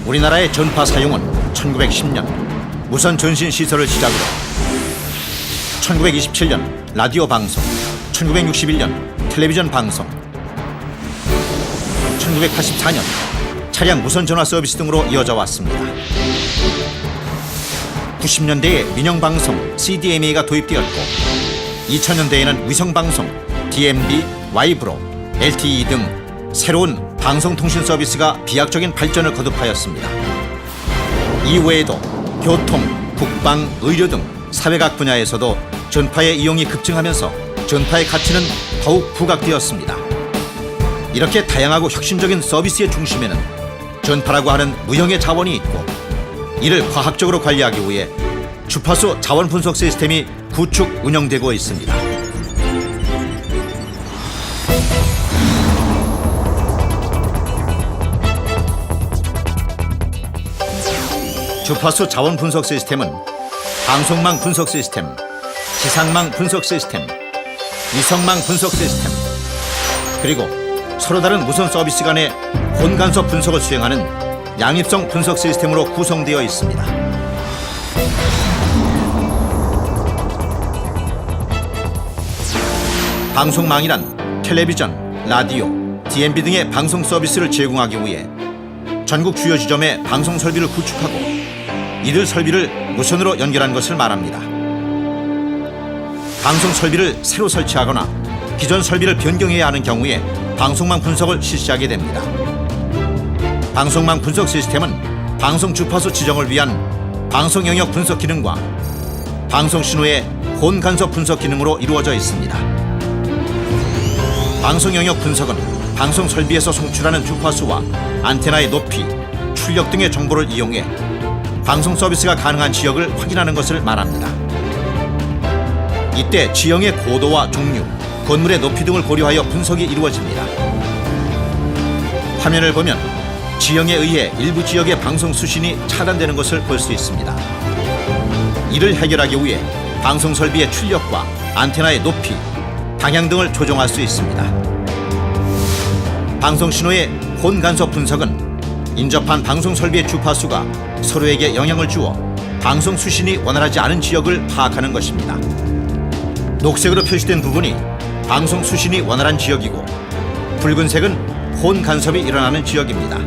우리나라의 전파 사용은 1910년 무선 전신 시설을 시작으로 1927년 라디오 방송, 1961년 텔레비전 방송, 1984년 차량 무선 전화 서비스 등으로 이어져 왔습니다. 90년대에 민영 방송 CDMA가 도입되었고 2000년대에는 위성 방송 DMB, 와이브로, LTE 등 새로운 방송통신 서비스가 비약적인 발전을 거듭하였습니다. 이외에도 교통, 국방, 의료 등 사회각 분야에서도 전파의 이용이 급증하면서 전파의 가치는 더욱 부각되었습니다. 이렇게 다양하고 혁신적인 서비스의 중심에는 전파라고 하는 무형의 자원이 있고 이를 과학적으로 관리하기 위해 주파수 자원 분석 시스템이 구축 운영되고 있습니다. 주파수 자원 분석 시스템은 방송망 분석 시스템, 지상망 분석 시스템, 위성망 분석 시스템, 그리고 서로 다른 무선 서비스 간의 혼간섭 분석을 수행하는 양립성 분석 시스템으로 구성되어 있습니다. 방송망이란 텔레비전, 라디오, DMB 등의 방송 서비스를 제공하기 위해 전국 주요 지점에 방송 설비를 구축하고 이들 설비를 무선으로 연결한 것을 말합니다. 방송 설비를 새로 설치하거나 기존 설비를 변경해야 하는 경우에 방송망 분석을 실시하게 됩니다. 방송망 분석 시스템은 방송 주파수 지정을 위한 방송 영역 분석 기능과 방송 신호의 혼간섭 분석 기능으로 이루어져 있습니다. 방송 영역 분석은 방송 설비에서 송출하는 주파수와 안테나의 높이, 출력 등의 정보를 이용해 방송 서비스가 가능한 지역을 확인하는 것을 말합니다. 이때 지형의 고도와 종류, 건물의 높이 등을 고려하여 분석이 이루어집니다. 화면을 보면 지형에 의해 일부 지역의 방송 수신이 차단되는 것을 볼 수 있습니다. 이를 해결하기 위해 방송 설비의 출력과 안테나의 높이, 방향 등을 조정할 수 있습니다. 방송 신호의 혼간섭 분석은 인접한 방송 설비의 주파수가 서로에게 영향을 주어 방송 수신이 원활하지 않은 지역을 파악하는 것입니다. 녹색으로 표시된 부분이 방송 수신이 원활한 지역이고 붉은색은 혼간섭이 일어나는 지역입니다.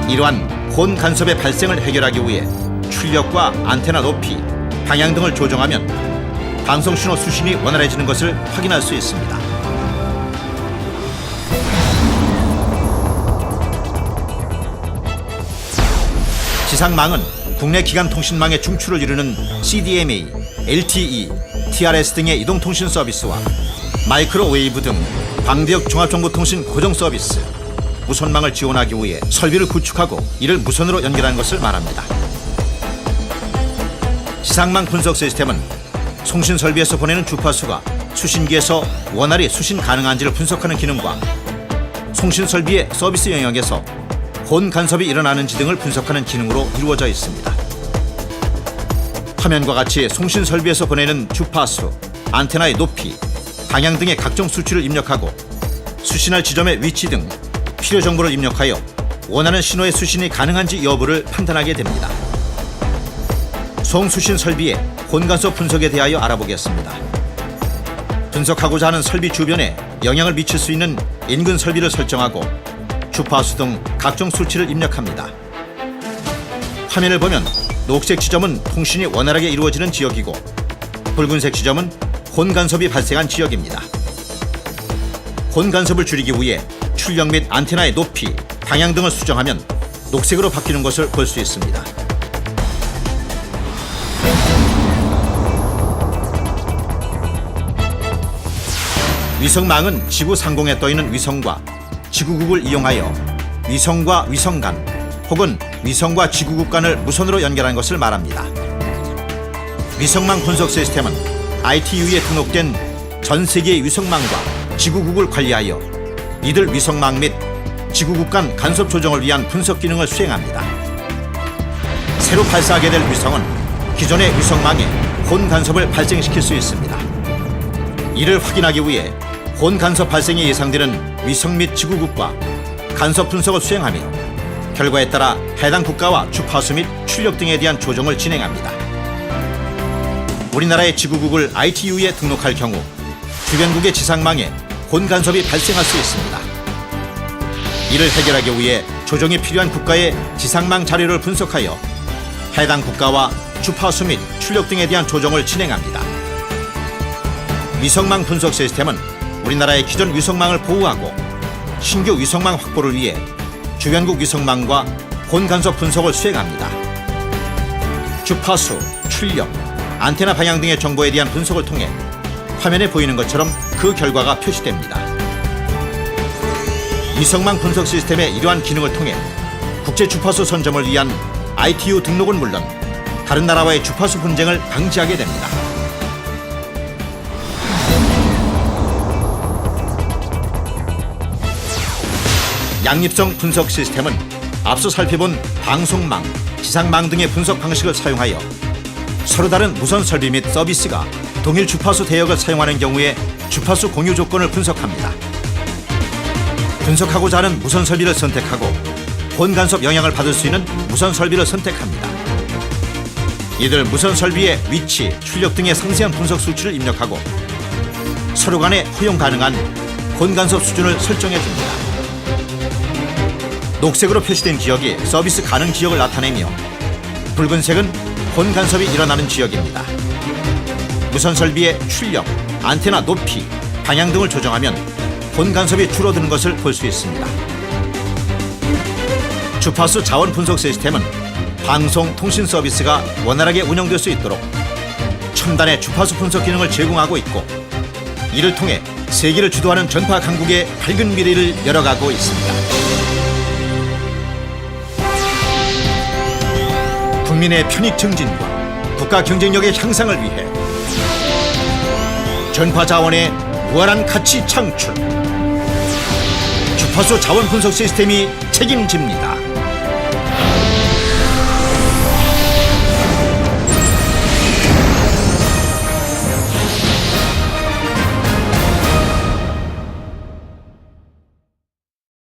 이러한 혼간섭의 발생을 해결하기 위해 출력과 안테나 높이, 방향 등을 조정하면 방송 신호 수신이 원활해지는 것을 확인할 수 있습니다. 지상망은 국내 기간통신망의 중추를 이루는 CDMA, LTE, TRS 등의 이동통신 서비스와 마이크로웨이브 등 광대역 종합정보통신 고정 서비스, 무선망을 지원하기 위해 설비를 구축하고 이를 무선으로 연결한 것을 말합니다. 지상망 분석 시스템은 송신 설비에서 보내는 주파수가 수신기에서 원활히 수신 가능한지를 분석하는 기능과 송신 설비의 서비스 영역에서 혼간섭이 일어나는지 등을 분석하는 기능으로 이루어져 있습니다. 화면과 같이 송신 설비에서 보내는 주파수, 안테나의 높이, 방향 등의 각종 수치를 입력하고 수신할 지점의 위치 등 필요 정보를 입력하여 원하는 신호의 수신이 가능한지 여부를 판단하게 됩니다. 송수신 설비의 혼간섭 분석에 대하여 알아보겠습니다. 분석하고자 하는 설비 주변에 영향을 미칠 수 있는 인근 설비를 설정하고 주파수 등 각종 수치를 입력합니다. 화면을 보면 녹색 지점은 통신이 원활하게 이루어지는 지역이고 붉은색 지점은 혼간섭이 발생한 지역입니다. 본 간섭을 줄이기 위해 출력 및 안테나의 높이, 방향 등을 수정하면 녹색으로 바뀌는 것을 볼 수 있습니다. 위성망은 지구 상공에 떠있는 위성과 지구국을 이용하여 위성과 위성 간 혹은 위성과 지구국 간을 무선으로 연결한 것을 말합니다. 위성망 분석 시스템은 ITU에 등록된 전 세계의 위성망과 지구국을 관리하여 이들 위성망 및 지구국 간 간섭 조정을 위한 분석 기능을 수행합니다. 새로 발사하게 될 위성은 기존의 위성망에 본 간섭을 발생시킬 수 있습니다. 이를 확인하기 위해 본 간섭 발생이 예상되는 위성 및 지구국과 간섭 분석을 수행하며 결과에 따라 해당 국가와 주파수 및 출력 등에 대한 조정을 진행합니다. 우리나라의 지구국을 ITU에 등록할 경우 주변국의 지상망에 본 간섭이 발생할 수 있습니다. 이를 해결하기 위해 조정이 필요한 국가의 지상망 자료를 분석하여 해당 국가와 주파수 및 출력 등에 대한 조정을 진행합니다. 위성망 분석 시스템은 우리나라의 기존 위성망을 보호하고 신규 위성망 확보를 위해 주변국 위성망과 본 간섭 분석을 수행합니다. 주파수, 출력, 안테나 방향 등의 정보에 대한 분석을 통해 화면에 보이는 것처럼 그 결과가 표시됩니다. 위성망 분석 시스템의 이러한 기능을 통해 국제 주파수 선점을 위한 ITU 등록은 물론 다른 나라와의 주파수 분쟁을 방지하게 됩니다. 양립성 분석 시스템은 앞서 살펴본 방송망, 지상망 등의 분석 방식을 사용하여 서로 다른 무선 설비 및 서비스가 동일 주파수 대역을 사용하는 경우에 주파수 공유 조건을 분석합니다. 분석하고자 하는 무선 설비를 선택하고 본 간섭 영향을 받을 수 있는 무선 설비를 선택합니다. 이들 무선 설비의 위치, 출력 등의 상세한 분석 수치를 입력하고 서로 간에 허용 가능한 본 간섭 수준을 설정해 줍니다. 녹색으로 표시된 지역이 서비스 가능 지역을 나타내며 붉은색은 본 간섭이 일어나는 지역입니다. 무선 설비의 출력, 안테나 높이, 방향 등을 조정하면 본 간섭이 줄어드는 것을 볼 수 있습니다. 주파수 자원 분석 시스템은 방송, 통신 서비스가 원활하게 운영될 수 있도록 첨단의 주파수 분석 기능을 제공하고 있고 이를 통해 세계를 주도하는 전파 강국의 밝은 미래를 열어가고 있습니다. 국민의 편익 증진과 국가 경쟁력의 향상을 위해 전파 자원의 무한한 가치 창출, 주파수 자원 분석 시스템이 책임집니다.